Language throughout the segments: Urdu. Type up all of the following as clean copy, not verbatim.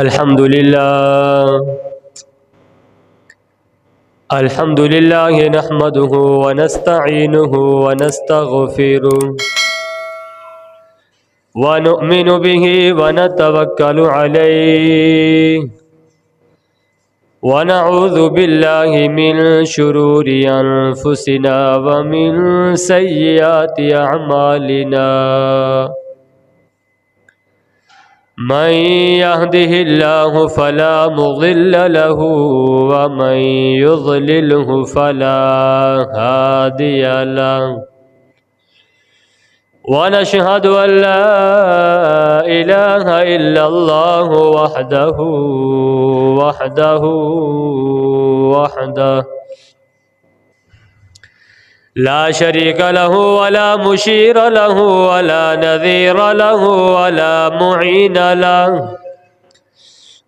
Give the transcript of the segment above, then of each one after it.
الحمد لله نحمده ونستعينه ونستغفره ونؤمن به ونتوكل عليه ونعوذ بالله من شرور أنفسنا ومن سيئات أعمالنا من يهده الله فلا مضل له ومن يضلله فلا هادي له ونشهد أن لا إله إلا الله وحده لا شريك له ولا مشير له ولا نذير له ولا معين له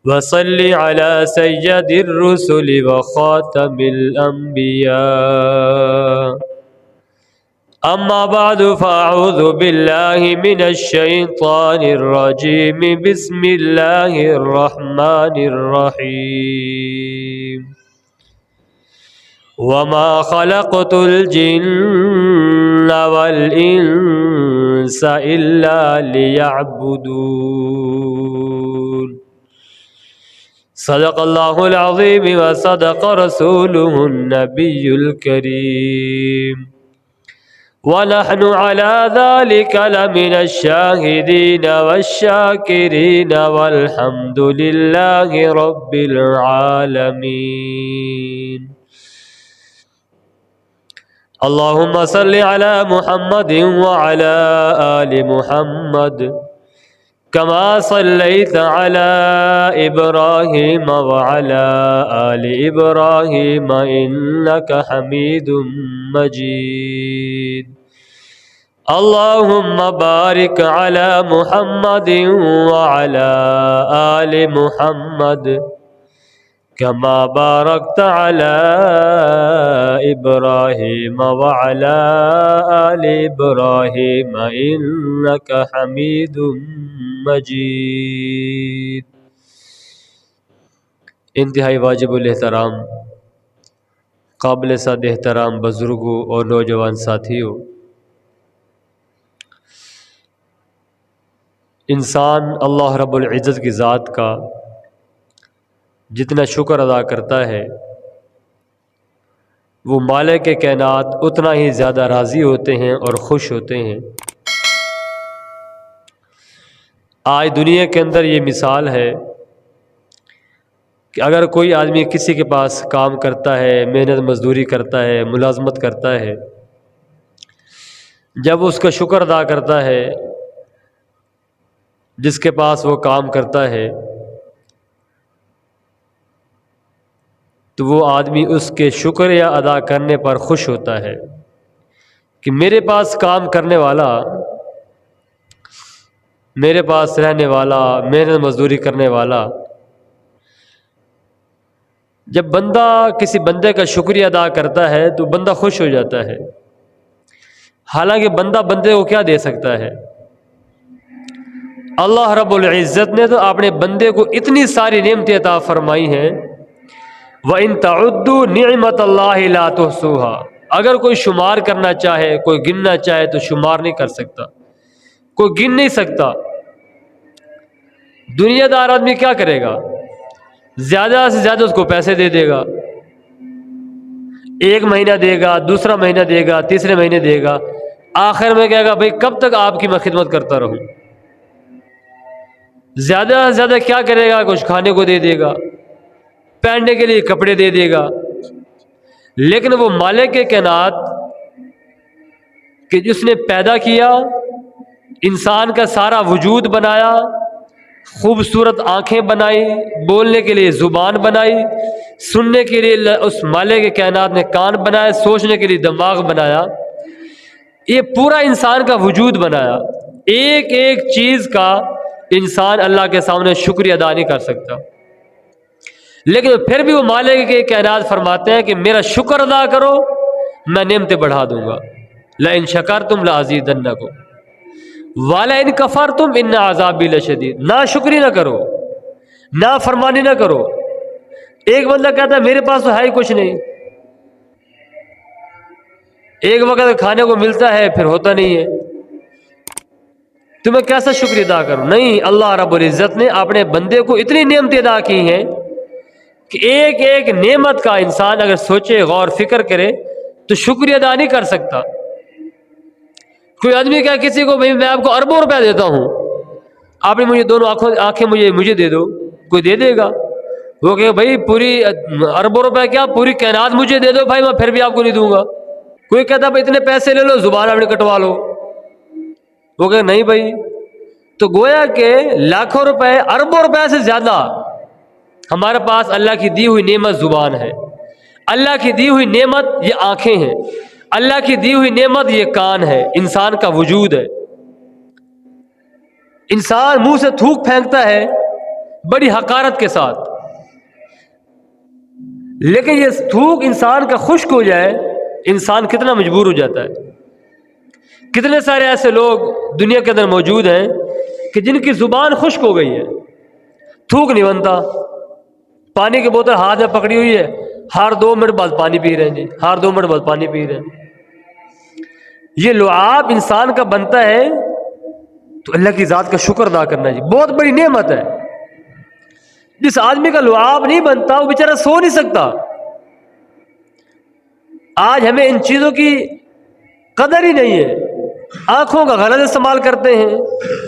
وصل على سيد الرسل وخاتم الأنبياء أما بعد فأعوذ بالله من الشيطان الرجيم بسم الله الرحمن الرحيم وما خلقت الجن والإنس إلا ليعبدون صدق الله العظيم وصدق رسوله النبي الكريم ونحن على ذلك لمن الشاهدين والشاكرين والحمد لله رب العالمين اللهم صل على محمد وعلى آل محمد كما صليت على إبراهيم وعلى آل إبراهيم إنك حميد مجيد اللهم بارك على محمد وعلى آل محمد كما باركت على إبراهيم وعلى آل إبراهيم إنك حميد مجید۔ انتہائی واجب الاحترام قابل صد احترام بزرگوں اور نوجوان ساتھیوں، انسان اللہ رب العزت کی ذات کا جتنا شکر ادا کرتا ہے وہ مالک کائنات اتنا ہی زیادہ راضی ہوتے ہیں اور خوش ہوتے ہیں۔ آج دنیا کے اندر یہ مثال ہے کہ اگر کوئی آدمی کسی کے پاس کام کرتا ہے، محنت مزدوری کرتا ہے، ملازمت کرتا ہے، جب اس کا شکر ادا کرتا ہے جس کے پاس وہ کام کرتا ہے تو وہ آدمی اس کے شکریہ ادا کرنے پر خوش ہوتا ہے کہ میرے پاس کام کرنے والا، میرے پاس رہنے والا، محنت مزدوری کرنے والا۔ جب بندہ کسی بندے کا شکریہ ادا کرتا ہے تو بندہ خوش ہو جاتا ہے، حالانکہ بندہ بندے کو کیا دے سکتا ہے؟ اللہ رب العزت نے تو اپنے بندے کو اتنی ساری نعمتیں عطا فرمائی ہیں، وَإِن تَعُدُّوا نِعْمَةَ اللَّهِ لَا تُحْصُوهَا، اگر کوئی شمار کرنا چاہے، کوئی گننا چاہے تو شمار نہیں کر سکتا، کوئی گن نہیں سکتا۔ دنیا دار آدمی کیا کرے گا؟ زیادہ سے زیادہ اس کو پیسے دے دے گا، ایک مہینہ دے گا، دوسرا مہینہ دے گا، تیسرے مہینے دے گا، آخر میں کہے گا بھئی کب تک آپ کی میں خدمت کرتا رہوں۔ زیادہ سے زیادہ کیا کرے گا؟ کچھ کھانے کو دے دے گا، پہننے کے لیے کپڑے دے دے گا، لیکن وہ مالک کائنات کہ جس نے پیدا کیا، انسان کا سارا وجود بنایا، خوبصورت آنکھیں بنائی، بولنے کے لیے زبان بنائی، سننے کے لیے اس مالک کائنات نے کان بنائے، سوچنے کے لیے دماغ بنایا، یہ پورا انسان کا وجود بنایا، ایک ایک چیز کا انسان اللہ کے سامنے شکریہ ادا نہیں کر سکتا، لیکن پھر بھی وہ مالک کے کائنات فرماتے ہیں کہ میرا شکر ادا کرو میں نعمتیں بڑھا دوں گا، لئن شکرتم لازیدنکم وَلَئِن کفرتم ان عذابی لشدید، نہ شکری نہ کرو، نافرمانی نہ کرو. ایک بندہ کہتا ہے میرے پاس تو ہے ہی کچھ نہیں، ایک وقت کھانے کو ملتا ہے پھر ہوتا نہیں ہے، تمہیں کیسا شکر ادا کروں؟ نہیں، اللہ رب العزت نے اپنے بندے کو اتنی نعمتیں ادا کی ہیں کہ ایک ایک نعمت کا انسان اگر سوچے، غور فکر کرے تو شکریہ ادا نہیں کر سکتا. کوئی آدمی کہا کسی کو بھائی میں آپ کو اربوں روپے دیتا ہوں، آپ نے مجھے دونوں آنکھیں مجھے دے دو، کوئی دے دے گا؟ وہ کہ بھائی پوری اربوں روپے کیا پوری کائنات مجھے دے دو بھائی، میں پھر بھی آپ کو نہیں دوں گا. کوئی کہتا بھائی اتنے پیسے لے لو، زبان اپنے کٹوا لو. وہ کہ نہیں بھائی. تو گویا کہ لاکھوں روپے، اربوں روپے سے زیادہ ہمارے پاس اللہ کی دی ہوئی نعمت زبان ہے، اللہ کی دی ہوئی نعمت یہ آنکھیں ہیں، اللہ کی دی ہوئی نعمت یہ کان ہے، انسان کا وجود ہے. انسان منہ سے تھوک پھینکتا ہے بڑی حقارت کے ساتھ، لیکن یہ تھوک انسان کا خشک ہو جائے انسان کتنا مجبور ہو جاتا ہے. کتنے سارے ایسے لوگ دنیا کے اندر موجود ہیں کہ جن کی زبان خشک ہو گئی ہے، تھوک نہیں بنتا. پانی کی بوتل ہاتھ میں پکڑی ہوئی ہے، ہر 2 منٹ بعد پانی پی رہے ہیں جی، ہر 2 منٹ بعد پانی پی رہے ہیں. یہ لعاب انسان کا بنتا ہے تو اللہ کی ذات کا شکر ادا کرنا جی، بہت بڑی نعمت ہے. جس آدمی کا لعاب نہیں بنتا وہ بیچارہ سو نہیں سکتا. آج ہمیں ان چیزوں کی قدر ہی نہیں ہے. آنکھوں کا غلط استعمال کرتے ہیں،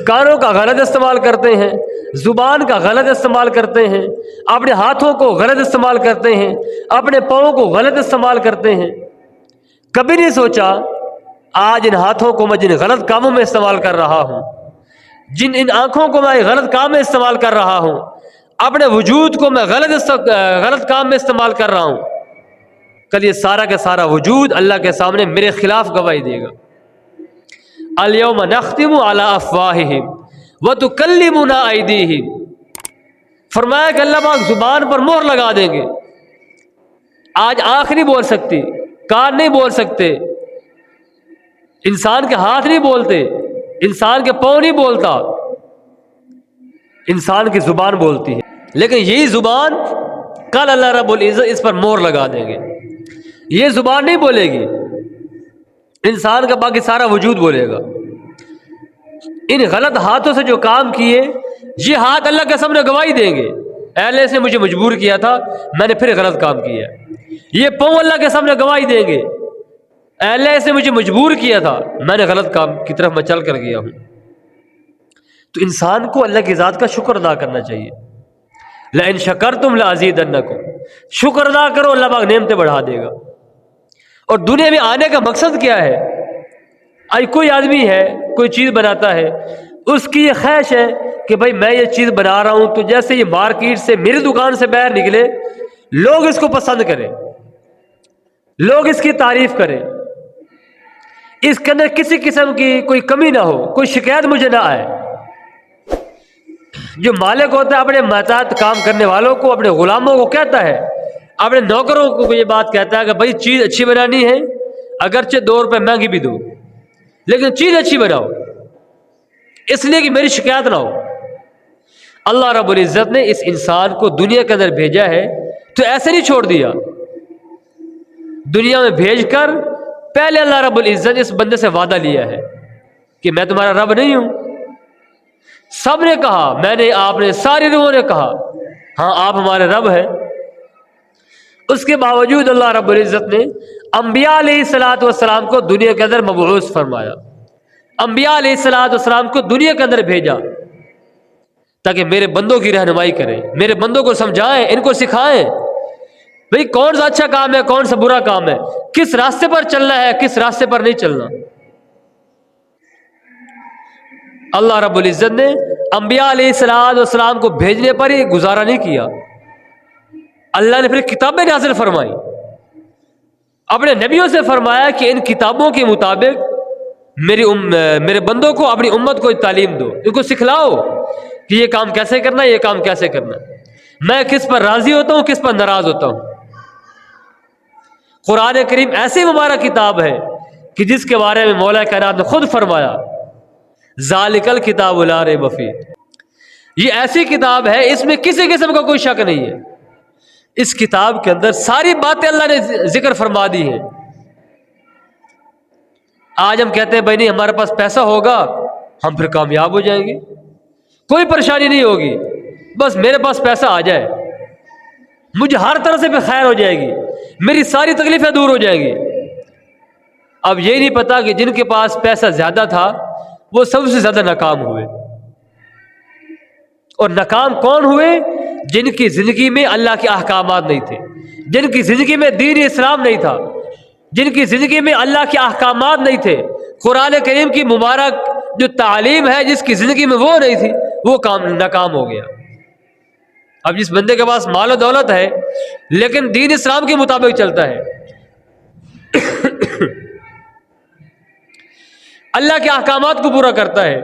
کانوں کا غلط استعمال کرتے ہیں، زبان کا غلط استعمال کرتے ہیں، اپنے ہاتھوں کو غلط استعمال کرتے ہیں، اپنے پاؤں کو غلط استعمال کرتے ہیں. کبھی نہیں سوچا آج ان ہاتھوں کو میں جن غلط کاموں میں استعمال کر رہا ہوں، ان آنکھوں کو میں غلط کام میں استعمال کر رہا ہوں، اپنے وجود کو میں غلط کام میں استعمال کر رہا ہوں، کل یہ سارا کا سارا وجود اللہ کے سامنے میرے خلاف گواہی دے گا. الیوم نختم علی افواہہم وتکلمنا ایدیہم. فرمایا کہ اللہ پاک زبان پر مہر لگا دیں گے. آج آنکھ نہیں بول سکتی، کان نہیں بول سکتے، انسان کے ہاتھ نہیں بولتے، انسان کے پاؤں نہیں بولتا، انسان کی زبان بولتی ہے. لیکن یہی زبان کل اللہ رب العزت اس پر مہر لگا دیں گے. یہ زبان نہیں بولے گی، انسان کا باقی سارا وجود بولے گا. ان غلط ہاتھوں سے جو کام کیے یہ ہاتھ اللہ کے سامنے گواہی دیں گے، اے اللہ اس نے مجھے مجبور کیا تھا، میں نے پھر غلط کام کیا. یہ پاؤں اللہ کے سامنے گواہی دیں گے، اے اللہ اس نے مجھے مجبور کیا تھا، میں نے غلط کام کی طرف میں چل کر گیا ہوں. تو انسان کو اللہ کی ذات کا شکر ادا کرنا چاہیے. لئن شکرتم لازیدنکم، شکر ادا کرو اللہ پاک نعمتیں بڑھا دے گا. اور دنیا میں آنے کا مقصد کیا ہے؟ آج کوئی آدمی ہے کوئی چیز بناتا ہے، اس کی یہ خواہش ہے کہ بھائی میں یہ چیز بنا رہا ہوں تو جیسے یہ مارکیٹ سے میری دکان سے باہر نکلے لوگ اس کو پسند کریں، لوگ اس کی تعریف کریں، اس کے اندر کسی قسم کی کوئی کمی نہ ہو، کوئی شکایت مجھے نہ آئے. جو مالک ہوتا ہے اپنے محتاط کام کرنے والوں کو، اپنے غلاموں کو کہتا ہے، اپنے نوکروں کو یہ بات کہتا ہے کہ بھائی چیز اچھی بنانی ہے، اگرچہ 2 روپے مہنگی بھی دو لیکن چیز اچھی بناؤ، اس لیے کہ میری شکایت نہ ہو. اللہ رب العزت نے اس انسان کو دنیا کے اندر بھیجا ہے تو ایسے نہیں چھوڑ دیا. دنیا میں بھیج کر پہلے اللہ رب العزت اس بندے سے وعدہ لیا ہے کہ میں تمہارا رب نہیں ہوں. سب نے کہا، میں نے، آپ نے، ساری روحوں نے کہا ہاں آپ ہمارے رب ہیں. اس کے باوجود اللہ رب العزت نے انبیاء علیہ الصلوۃ والسلام کو دنیا کے اندر مبعوث فرمایا، انبیاء علیہ الصلوۃ والسلام کو دنیا کے اندر بھیجا تاکہ میرے بندوں کی رہنمائی کریں، میرے بندوں کو سمجھائیں، ان کو سکھائیں بھئی کون سا اچھا کام ہے کون سا برا کام ہے، کس راستے پر چلنا ہے کس راستے پر نہیں چلنا. اللہ رب العزت نے انبیاء علیہ الصلوۃ والسلام کو بھیجنے پر ہی گزارا نہیں کیا، اللہ نے پھر کتابیں نازل فرمائی، اپنے نبیوں سے فرمایا کہ ان کتابوں کے مطابق میرے بندوں کو، اپنی امت کو تعلیم دو، ان کو سکھلاؤ کہ یہ کام کیسے کرنا ہے، یہ کام کیسے کرنا ہے، میں کس پر راضی ہوتا ہوں کس پر ناراض ہوتا ہوں. قرآن کریم ایسی مبارک کتاب ہے کہ جس کے بارے میں مولا کائنات نے خود فرمایا ذالک الکتاب لا ریب فیہ. یہ ایسی کتاب ہے اس میں کسی قسم کا کوئی شک نہیں ہے. اس کتاب کے اندر ساری باتیں اللہ نے ذکر فرما دی ہیں. آج ہم کہتے ہیں بھائی نہیں ہمارے پاس پیسہ ہوگا ہم پھر کامیاب ہو جائیں گے, کوئی پریشانی نہیں ہوگی, بس میرے پاس پیسہ آ جائے مجھے ہر طرح سے پھر خیر ہو جائے گی, میری ساری تکلیفیں دور ہو جائیں گی. اب یہ نہیں پتا کہ جن کے پاس پیسہ زیادہ تھا وہ سب سے زیادہ ناکام ہوئے. اور ناکام کون ہوئے؟ جن کی زندگی میں اللہ کے احکامات نہیں تھے, جن کی زندگی میں دین اسلام نہیں تھا, جن کی زندگی میں اللہ کے احکامات نہیں تھے, قرآن کریم کی مبارک جو تعلیم ہے جس کی زندگی میں وہ نہیں تھی, وہ ناکام ہو گیا. اب جس بندے کے پاس مال و دولت ہے لیکن دین اسلام کے مطابق چلتا ہے, اللہ کے احکامات کو پورا کرتا ہے,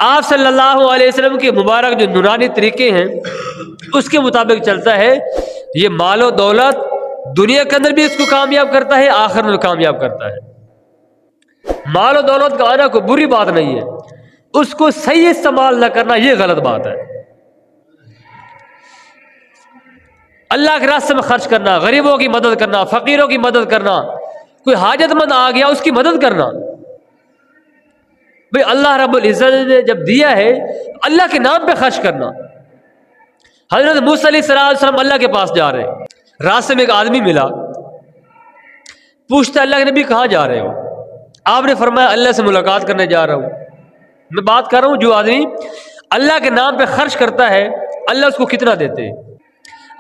آپ صلی اللہ علیہ وسلم کے مبارک جو نورانی طریقے ہیں اس کے مطابق چلتا ہے, یہ مال و دولت دنیا کے اندر بھی اس کو کامیاب کرتا ہے, آخر میں کامیاب کرتا ہے. مال و دولت کا آنا کوئی بری بات نہیں ہے, اس کو صحیح استعمال نہ کرنا یہ غلط بات ہے. اللہ کے راستے میں خرچ کرنا, غریبوں کی مدد کرنا, فقیروں کی مدد کرنا, کوئی حاجت مند آ گیا اس کی مدد کرنا. بھئی اللہ رب العزت نے جب دیا ہے اللہ کے نام پہ خرچ کرنا. حضرت موسیٰ علیہ السلام اللہ کے پاس جا رہے ہیں, راستے میں ایک آدمی ملا, پوچھتا اللہ کے نبی کہاں جا رہے ہو؟ آپ نے فرمایا اللہ سے ملاقات کرنے جا رہا ہوں. میں بات کر رہا ہوں جو آدمی اللہ کے نام پہ خرچ کرتا ہے اللہ اس کو کتنا دیتے ہیں.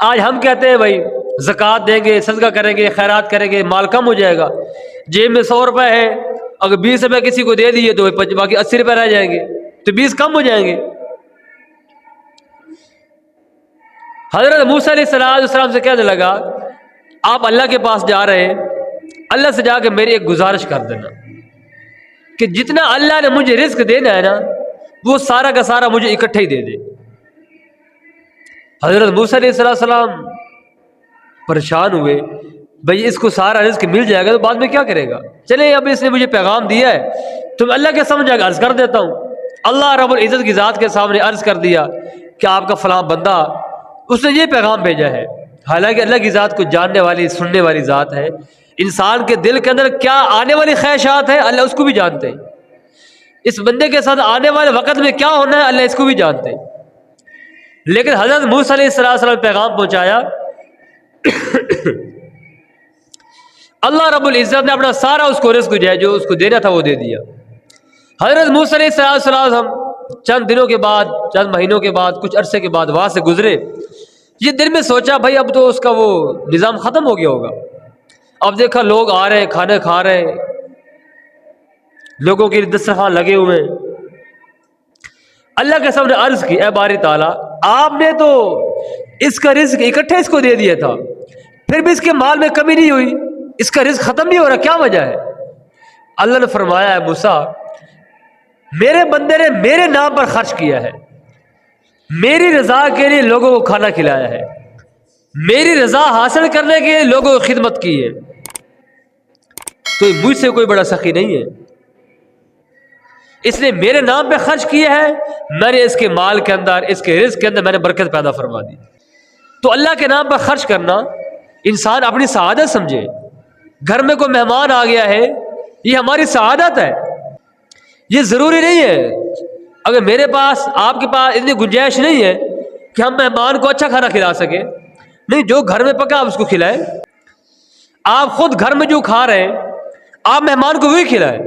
آج ہم کہتے ہیں بھائی زکوٰۃ دیں گے, صدقہ کریں گے, خیرات کریں گے, مال کم ہو جائے گا. جیب میں 100 روپے ہے, اگر 20 روپے کسی کو دے دیے تو باقی 80 روپے رہ جائیں گے, تو 20 کم ہو جائیں گے. حضرت موسیٰ علیہ السلام سے کہنے لگا آپ اللہ کے پاس جا رہے ہیں, اللہ سے جا کے میری ایک گزارش کر دینا کہ جتنا اللہ نے مجھے رزق دینا ہے نا وہ سارا کا سارا مجھے اکٹھے ہی دے دے. حضرت موسیٰ علیہ السلام پریشان ہوئے, بھئی اس کو سارا رزق مل جائے گا تو بعد میں کیا کرے گا, چلیں اب اس نے مجھے پیغام دیا ہے تو میں اللہ کے سامنے جا کے عرض کر دیتا ہوں. اللہ رب العزت کی ذات کے سامنے عرض کر دیا کہ آپ کا فلاں بندہ اس نے یہ پیغام بھیجا ہے. حالانکہ اللہ کی ذات کو جاننے والی سننے والی ذات ہے, انسان کے دل کے اندر کیا آنے والی خواہشات ہیں اللہ اس کو بھی جانتے ہیں, اس بندے کے ساتھ آنے والے وقت میں کیا ہونا ہے اللہ اس کو بھی جانتے ہیں. لیکن حضرت موسیٰ علیہ السلام پیغام پہنچایا, اللہ رب العزت نے اپنا سارا اس کو رزق جو اس کو دینا تھا وہ دے دیا. حضرت موسیٰ علیہ السلام چند دنوں کے بعد, چند مہینوں کے بعد, کچھ عرصے کے بعد وہاں سے گزرے. یہ دل میں سوچا بھائی اب تو اس کا وہ نظام ختم ہو گیا ہوگا. اب دیکھا لوگ آ رہے ہیں, کھانے کھا رہے ہیں, لوگوں کے دسترخوان لگے ہوئے ہیں. اللہ کے سامنے عرض کی اے باری تعالیٰ آپ نے تو اس کا رزق اکٹھے اس کو دے دیا تھا, پھر بھی اس کے مال میں کمی نہیں ہوئی, اس کا رزق ختم نہیں ہو رہا, کیا وجہ ہے؟ اللہ نے فرمایا ہے موسیٰ میرے بندے نے میرے نام پر خرچ کیا ہے, میری رضا کے لیے لوگوں کو کھانا کھلایا ہے, میری رضا حاصل کرنے کے لیے لوگوں کو خدمت کی ہے, تو مجھ سے کوئی بڑا سخی نہیں ہے. اس نے میرے نام پہ خرچ کیا ہے, میں نے اس کے مال کے اندر, اس کے رزق کے اندر میں نے برکت پیدا فرما دی. تو اللہ کے نام پر خرچ کرنا انسان اپنی سعادت سمجھے. گھر میں کوئی مہمان آ گیا ہے یہ ہماری سعادت ہے, یہ ضروری نہیں ہے. اگر میرے پاس آپ کے پاس اتنی گنجائش نہیں ہے کہ ہم مہمان کو اچھا کھانا کھلا سکیں, نہیں, جو گھر میں پکا آپ اس کو کھلائیں. آپ خود گھر میں جو کھا رہے ہیں آپ مہمان کو وہی کھلائیں.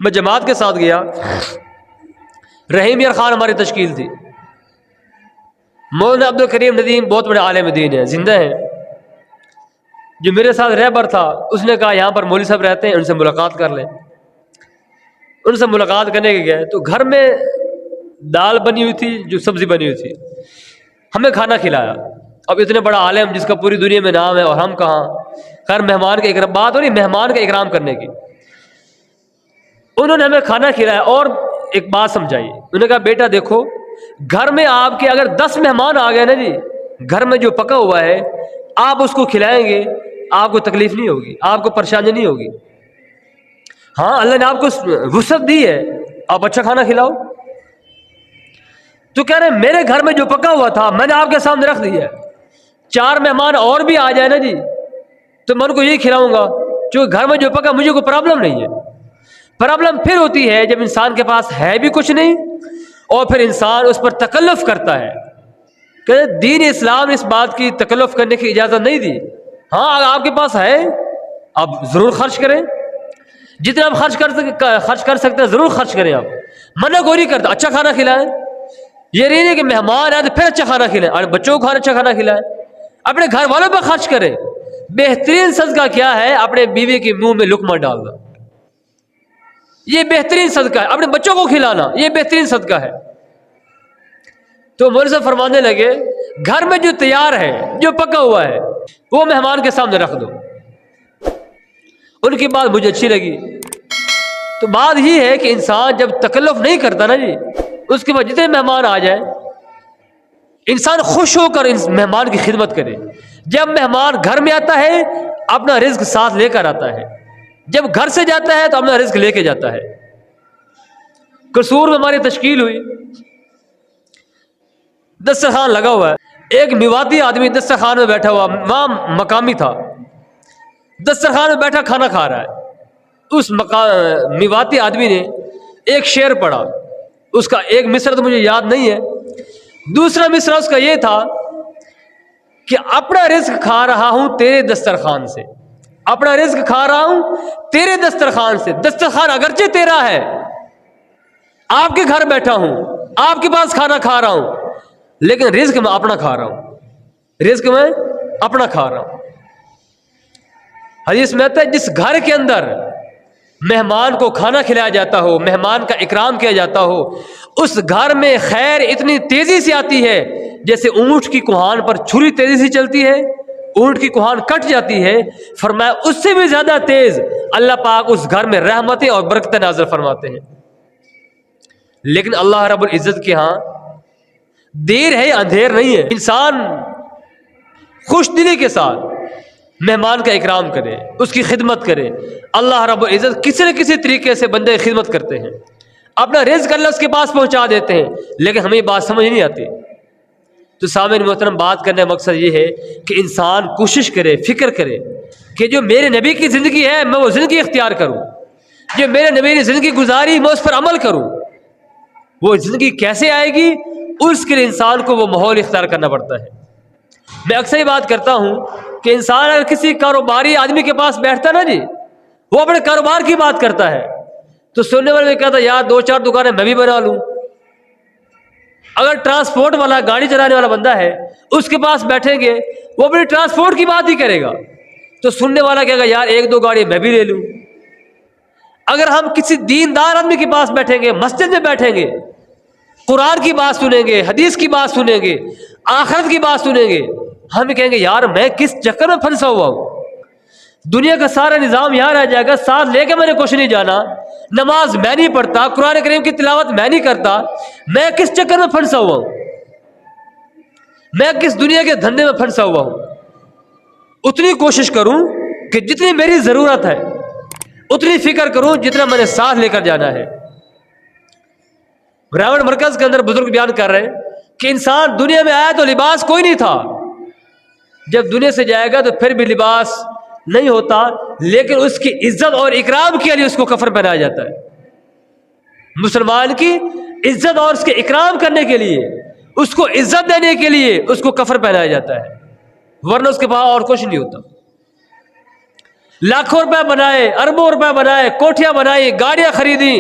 میں جماعت کے ساتھ گیا, رحیم یار خان ہماری تشکیل تھی. مولانا عبد الکریم ندیم بہت بڑے عالم دین ہیں, زندہ ہیں, جو میرے ساتھ رہبر تھا اس نے کہا یہاں پر مولوی صاحب رہتے ہیں ان سے ملاقات کر لیں. ان سے ملاقات کرنے کے گئے تو گھر میں دال بنی ہوئی تھی, جو سبزی بنی ہوئی تھی, ہمیں کھانا کھلایا. اب اتنے بڑا عالم جس کا پوری دنیا میں نام ہے اور ہم کہاں. خیر مہمان کا اکرام, بات ہو رہی مہمان کا اکرام کرنے کی. انہوں نے ہمیں کھانا کھلایا اور ایک بات سمجھائی. انہوں نے کہا بیٹا دیکھو گھر میں آپ کے اگر 10 مہمان آ گئے نا جی, گھر میں جو پکا ہوا ہے آپ اس کو کھلائیں گے, آپ کو تکلیف نہیں ہوگی, آپ کو پریشانی نہیں ہوگی. ہاں اللہ نے آپ کو وسعت دی ہے, آپ اچھا کھانا کھلاؤ. تو کہہ رہے میرے گھر میں جو پکا ہوا تھا میں نے آپ کے سامنے رکھ دیا ہے، 4 مہمان اور بھی آ جائے نا جی تو میں ان کو یہی کھلاؤں گا، چونکہ گھر میں جو پکا مجھے کوئی پرابلم نہیں ہے۔ پرابلم پھر ہوتی ہے جب انسان کے پاس ہے بھی کچھ نہیں اور پھر انسان اس پر تکلف کرتا ہے، کہ دین اسلام نے اس بات کی تکلف کرنے کی اجازت نہیں دی۔ ہاں اگر آپ کے پاس ہے آپ ضرور خرچ کریں، جتنا آپ خرچ کر سکتے ہیں ضرور خرچ کریں، آپ منع کوئی نہیں کرتا، اچھا کھانا کھلائیں، یہ نہیں ہے کہ مہمان آئے تو پھر اچھا کھانا کھلائیں اور بچوں کو اچھا کھانا کھلائیں، اپنے گھر والوں پہ خرچ کریں۔ بہترین صدقہ کیا ہے؟ اپنے بیوی کے منہ میں لقمہ ڈالنا، یہ بہترین صدقہ ہے۔ اپنے بچوں کو کھلانا یہ بہترین صدقہ ہے۔ تو مولوی صاحب فرمانے لگے گھر میں جو تیار ہے جو پکا ہوا ہے وہ مہمان کے سامنے رکھ دو۔ ان کی بات مجھے اچھی لگی۔ تو بات یہ ہے کہ انسان جب تکلف نہیں کرتا نا جی، اس کے بعد جتنے مہمان آ جائیں انسان خوش ہو کر اس مہمان کی خدمت کرے۔ جب مہمان گھر میں آتا ہے اپنا رزق ساتھ لے کر آتا ہے، جب گھر سے جاتا ہے تو اپنا رزق لے کے جاتا ہے۔ قصور میں ہماری تشکیل ہوئی، دسترخوان لگا ہوا ہے، ایک میواتی آدمی دسترخوان میں بیٹھا ہوا، وہاں مقامی تھا، دسترخوان میں بیٹھا کھانا کھا رہا ہے۔ اس میواتی آدمی نے ایک شعر پڑھا، اس کا ایک مصرع تو مجھے یاد نہیں ہے، دوسرا مصرع اس کا یہ تھا کہ اپنا رزق کھا رہا ہوں تیرے دسترخوان سے، اپنا رزق کھا رہا ہوں تیرے دسترخوان سے۔ دسترخوان اگرچہ تیرا ہے، آپ کے گھر بیٹھا ہوں، آپ کے پاس کھانا کھا رہا ہوں، لیکن رزق میں اپنا کھا رہا ہوں، رزق میں اپنا کھا رہا ہوں۔ حدیث میں آتا ہے جس گھر کے اندر مہمان کو کھانا کھلایا جاتا ہو، مہمان کا اکرام کیا جاتا ہو، اس گھر میں خیر اتنی تیزی سے آتی ہے جیسے اونٹ کی کوہان پر چھری تیزی سے چلتی ہے، اونٹ کی کوہان کٹ جاتی ہے، فرمایا اس سے بھی زیادہ تیز اللہ پاک اس گھر میں رحمتیں اور برکتیں نازل فرماتے ہیں۔ لیکن اللہ رب العزت کے ہاں دیر ہے اندھیر نہیں ہے، انسان خوش دلی کے ساتھ مہمان کا اکرام کرے، اس کی خدمت کرے۔ اللہ رب العزت کسی نہ کسی طریقے سے بندے کی خدمت کرتے ہیں، اپنا رزق اللہ اس کے پاس پہنچا دیتے ہیں، لیکن ہمیں یہ بات سمجھ نہیں آتی۔ تو سامعین محترم، بات کرنے کا مقصد یہ ہے کہ انسان کوشش کرے، فکر کرے کہ جو میرے نبی کی زندگی ہے میں وہ زندگی اختیار کروں، جو میرے نبی نے زندگی گزاری میں اس پر عمل کروں۔ وہ زندگی کیسے آئے گی؟ اس کے لیے انسان کو وہ ماحول اختیار کرنا پڑتا ہے۔ میں اکثر یہ بات کرتا ہوں کہ انسان اگر کسی کاروباری آدمی کے پاس بیٹھتا نا جی، وہ اپنے کاروبار کی بات کرتا ہے تو سننے والے کہتا ہے یار 2-4 دکانیں میں بھی بنا لوں۔ اگر ٹرانسپورٹ والا، گاڑی چلانے والا بندہ ہے، اس کے پاس بیٹھیں گے وہ اپنی ٹرانسپورٹ کی بات ہی کرے گا، تو سننے والا کہے گا یار 1-2 گاڑی میں بھی لے لوں۔ اگر ہم کسی دیندار آدمی کے پاس بیٹھیں گے، مسجد میں بیٹھیں گے، قرآن کی بات سنیں گے، حدیث کی بات سنیں گے، آخرت کی بات سنیں گے، ہم کہیں گے یار میں کس چکر میں پھنسا ہوا ہوں، دنیا کا سارا نظام یہاں رہ جائے گا، ساتھ لے کے میں نے کچھ نہیں جانا، نماز میں نہیں پڑھتا، قرآن کریم کی تلاوت میں نہیں کرتا، میں کس چکر میں پھنسا ہوا ہوں، میں کس دنیا کے دھندے میں پھنسا ہوا ہوں۔ اتنی کوشش کروں کہ جتنی میری ضرورت ہے اتنی فکر کروں جتنا میں نے ساتھ لے کر جانا ہے۔ براہمن مرکز کے اندر بزرگ بیان کر رہے ہیں کہ انسان دنیا میں آیا تو لباس کوئی نہیں تھا، جب دنیا سے جائے گا تو پھر بھی لباس نہیں ہوتا، لیکن اس کی عزت اور اکرام کے لیے اس کو کفن پہنایا جاتا ہے۔ مسلمان کی عزت اور اس کے اکرام کرنے کے لیے، اس کو عزت دینے کے لیے اس کو کفن پہنایا جاتا ہے، ورنہ اس کے پاس اور کچھ نہیں ہوتا۔ لاکھوں روپے بنائے، اربوں روپے بنائے، کوٹھیاں بنائی، گاڑیاں خریدی،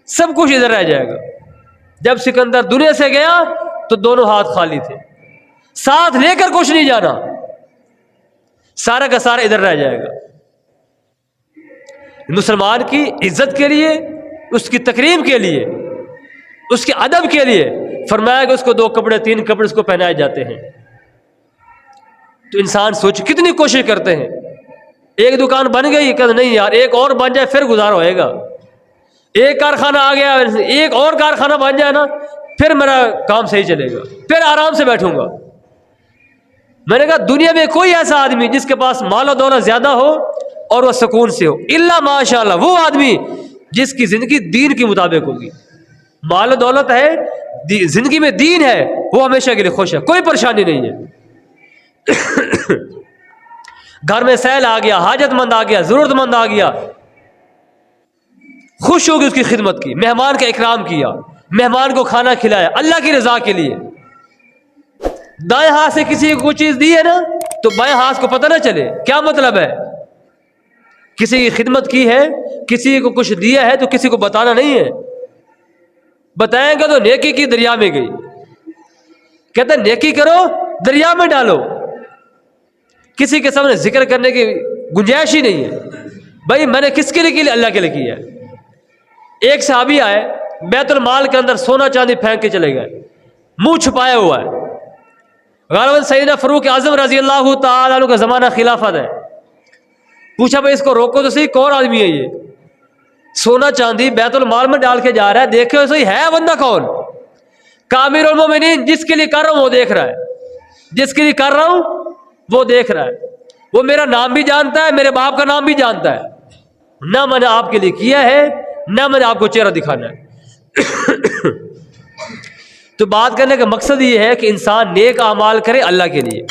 سب کچھ ادھر رہ جائے گا۔ جب سکندر دنیا سے گیا تو دونوں ہاتھ خالی تھے، ساتھ لے کر کچھ نہیں جانا، سارا کا سارا ادھر رہ جائے گا۔ مسلمان کی عزت کے لیے، اس کی تکریم کے لیے، اس کے ادب کے لیے فرمایا کہ اس کو 2 کپڑے 3 کپڑے اس کو پہنائے جاتے ہیں۔ تو انسان سوچ کتنی کوشش کرتے ہیں، ایک دکان بن گئی کہ نہیں یار ایک اور بن جائے پھر گزارا ہوئے گا، ایک کارخانہ آ گیا ایک اور کارخانہ بن جائے نا پھر میرا کام صحیح چلے گا، پھر آرام سے بیٹھوں گا۔ میں نے کہا دنیا میں کوئی ایسا آدمی جس کے پاس مال و دولت زیادہ ہو اور وہ سکون سے ہو، الا ماشاءاللہ وہ آدمی جس کی زندگی دین کے مطابق ہوگی۔ مال و دولت ہے زندگی میں دین ہے وہ ہمیشہ کے لیے خوش ہے، کوئی پریشانی نہیں ہے۔ گھر میں سیل آ گیا، حاجت مند آ گیا، ضرورت مند آ گیا، خوش ہو گئی، اس کی خدمت کی، مہمان کا اکرام کیا، مہمان کو کھانا کھلایا اللہ کی رضا کے لیے۔ دائیں ہاتھ سے کسی کو کوئی چیز دی ہے نا تو بائیں ہاتھ کو پتہ نہ چلے، کیا مطلب ہے؟ کسی کی خدمت کی ہے، کسی کو کچھ دیا ہے تو کسی کو بتانا نہیں ہے، بتائیں گے تو نیکی کی دریا میں گئی۔ کہتے ہیں نیکی کرو دریا میں ڈالو، کسی کے سامنے ذکر کرنے کی گنجائش ہی نہیں ہے۔ بھائی میں نے کس کے لیے اللہ کے لیے کیا ہے؟ ایک صحابی آئے بیت المال کے اندر سونا چاندی پھینک کے چلے گئے، منہ چھپایا ہوا ہے۔ غالباً سیدنا فاروق اعظم رضی اللہ تعالیٰ عنہ کا زمانہ خلافت ہے۔ پوچھا بھائی اس کو روکو تو صحیح، کون آدمی ہے یہ؟ سونا چاندی بیت المال میں ڈال کے جا رہا ہے، دیکھو صحیح ہے بندہ کون؟ کامل المومنین، جس کے لیے کر رہا ہوں وہ دیکھ رہا ہے، جس کے لیے کر رہا ہوں وہ دیکھ رہا ہے، وہ میرا نام بھی جانتا ہے، میرے باپ کا نام بھی جانتا ہے، نہ میں نے آپ کے لیے کیا ہے نہ میں نے آپ کو چہرہ دکھانا ہے۔ تو بات کرنے کا مقصد یہ ہے کہ انسان نیک اعمال کرے اللہ کے لیے،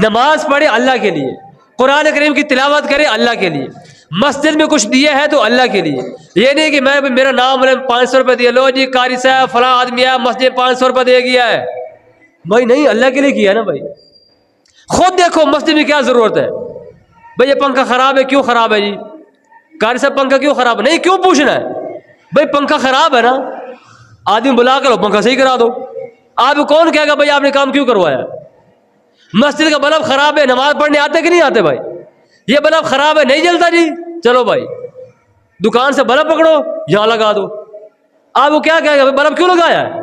نماز پڑھے اللہ کے لیے، قرآن کریم کی تلاوت کرے اللہ کے لیے، مسجد میں کچھ دیا ہے تو اللہ کے لیے، یہ نہیں کہ میں میرا نام 500 روپے دیا، لو جی قاری صاحب فلاں آدمی ہے مسجد 500 روپے دے گیا ہے، بھائی نہیں، اللہ کے لیے کیا نا۔ بھائی خود دیکھو مسجد میں کیا ضرورت ہے؟ بھائی یہ پنکھا خراب ہے، کیوں خراب ہے جی؟ قاری صاحب پنکھا کیوں خراب ہے؟ نہیں، کیوں پوچھنا ہے؟ بھائی پنکھا خراب ہے نا، آدمی بلا کر پنکھا صحیح کرا دو۔ آپ کون کہے گا بھائی آپ نے کام کیوں کروایا؟ مسجد کا بلب خراب ہے، نماز پڑھنے آتے کہ نہیں آتے؟ بھائی یہ بلب خراب ہے، نہیں جلتا جی، چلو بھائی دکان سے بلب پکڑو یہاں لگا دو۔ آپ کو کیا کہے گا بھائی بلب کیوں لگایا ہے؟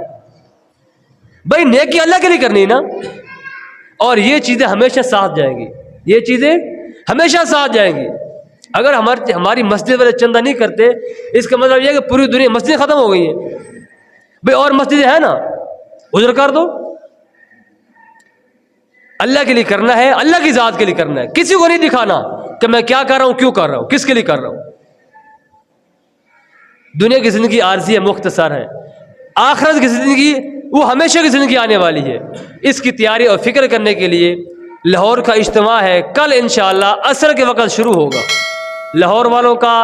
بھائی نیکی اللہ کے لیے کرنی نا، اور یہ چیزیں ہمیشہ ساتھ جائیں گی، یہ چیزیں ہمیشہ ساتھ جائیں گی۔ اگر ہماری مسجد والے چندہ نہیں کرتے، اس کا مطلب یہ ہے کہ پوری دنیا مسجد ختم ہو گئی ہیں۔ بھائی اور مسجدیں ہیں نا، اجر کر دو۔ اللہ کے لیے کرنا ہے، اللہ کی ذات کے لیے کرنا ہے، کسی کو نہیں دکھانا کہ میں کیا کر رہا ہوں، کیوں کر رہا ہوں، کس کے لیے کر رہا ہوں۔ دنیا کی زندگی عارضی ہے، مختصر ہے، آخرت کی زندگی وہ ہمیشہ کی زندگی آنے والی ہے۔ اس کی تیاری اور فکر کرنے کے لیے لاہور کا اجتماع ہے، کل انشاءاللہ عصر کے وقت شروع ہوگا۔ لاہور والوں کا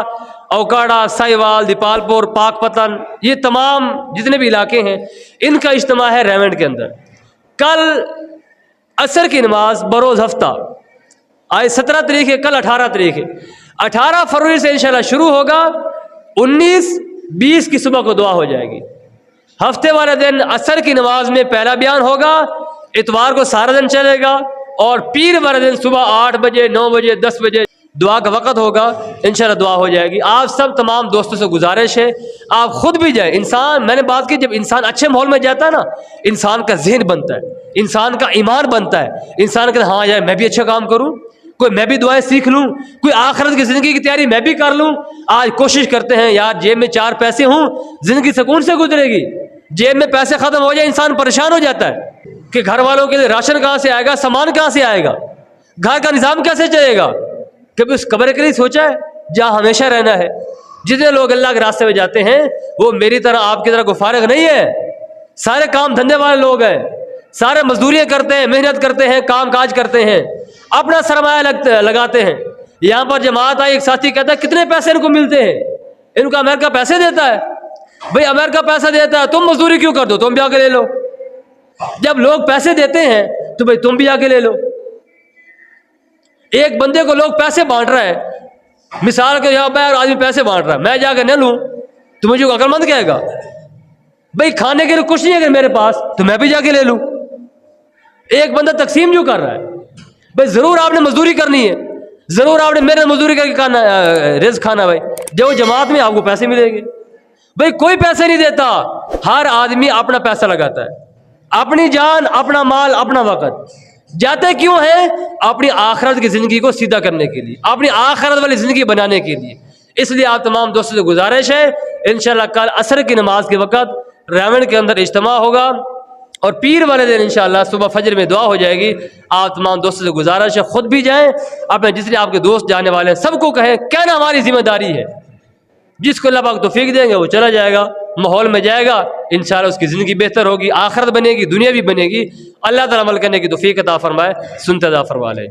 اوکاڑا، سائیوال، دیپال پور، پاک پتن، یہ تمام جتنے بھی علاقے ہیں ان کا اجتماع ہے ریونڈ کے اندر۔ کل عصر کی نماز بروز ہفتہ، آج 17 تاریخ ہے، کل 18 تاریخ ہے، 18 فروری سے انشاءاللہ شروع ہوگا، 19 20 کی صبح کو دعا ہو جائے گی۔ ہفتے والے دن عصر کی نماز میں پہلا بیان ہوگا، اتوار کو سارا دن چلے گا، اور پیر والے دن صبح 8 بجے 9 بجے 10 بجے دعا کا وقت ہوگا، انشاءاللہ دعا ہو جائے گی۔ آپ سب تمام دوستوں سے گزارش ہے آپ خود بھی جائیں۔ انسان، میں نے بات کی، جب انسان اچھے ماحول میں جاتا ہے نا، انسان کا ذہن بنتا ہے، انسان کا ایمان بنتا ہے، انسان کہتا ہے ہاں یار میں بھی اچھا کام کروں، کوئی میں بھی دعائیں سیکھ لوں، کوئی آخرت کی زندگی کی تیاری میں بھی کر لوں۔ آج کوشش کرتے ہیں یار جیب میں 4 پیسے ہوں، زندگی سکون سے گزرے گی۔ جیب میں پیسے ختم ہو جائے انسان پریشان ہو جاتا ہے کہ گھر والوں کے لیے راشن کہاں سے آئے گا، سامان کہاں سے آئے گا، گھر کا نظام کیسے چلے گا۔ کبھی اس قبر کے لیے سوچا ہے جہاں ہمیشہ رہنا ہے؟ جتنے لوگ اللہ کے راستے میں جاتے ہیں وہ میری طرح آپ کی طرح کو فارغ نہیں ہے، سارے کام دھندے والے لوگ ہیں، سارے مزدوریاں کرتے ہیں، محنت کرتے ہیں، کام کاج کرتے ہیں، اپنا سرمایہ لگاتے ہیں۔ یہاں پر جماعت آئی، ایک ساتھی کہتا ہے کتنے پیسے ان کو ملتے ہیں؟ ان کو امریکہ پیسے دیتا ہے۔ بھئی امریکہ پیسہ دیتا ہے، تم مزدوری کیوں کر دو، تم بھی آ کے لے لو۔ جب لوگ پیسے دیتے ہیں تو بھئی تم بھی آ کے لے لو۔ ایک بندے کو لوگ پیسے بانٹ رہے ہیں، مثال کے یہاں پر آدمی پیسے بانٹ رہا ہے، میں جا کے نہ لوں تو مجھے عقل مند کہے گا؟ بھئی کھانے کے لیے کچھ نہیں ہے اگر میرے پاس تو میں بھی جا کے لے لوں۔ ایک بندہ تقسیم جو کر رہا ہے، بھئی ضرور آپ نے مزدوری کرنی ہے، ضرور آپ نے میرے مزدوری کر کے رزق کھانا، بھائی جو جماعت میں آپ کو پیسے ملیں گے۔ بھئی کوئی پیسے نہیں دیتا، ہر آدمی اپنا پیسہ لگاتا ہے، اپنی جان، اپنا مال، اپنا وقت۔ جاتے کیوں ہیں؟ اپنی آخرت کی زندگی کو سیدھا کرنے کے لیے، اپنی آخرت والی زندگی بنانے کے لیے۔ اس لیے آپ تمام دوستوں سے گزارش ہے، انشاءاللہ کل عصر کی نماز کے وقت ریونڈ کے اندر اجتماع ہوگا، اور پیر والے دن انشاءاللہ صبح فجر میں دعا ہو جائے گی۔ آپ تمام دوستوں سے گزارش ہے خود بھی جائیں، اپنے جتنے آپ کے دوست جانے والے ہیں سب کو کہیں، کہنا ہماری ذمہ داری ہے، جس کو اللہ پاک توفیق دیں گے وہ چلا جائے گا، ماحول میں جائے گا انشاءاللہ اس کی زندگی بہتر ہوگی، آخرت بنے گی، دنیا بھی بنے گی۔ اللہ تعالیٰ عمل کرنے کی توفیق عطا فرمائے، سنتے عطا فرما لے۔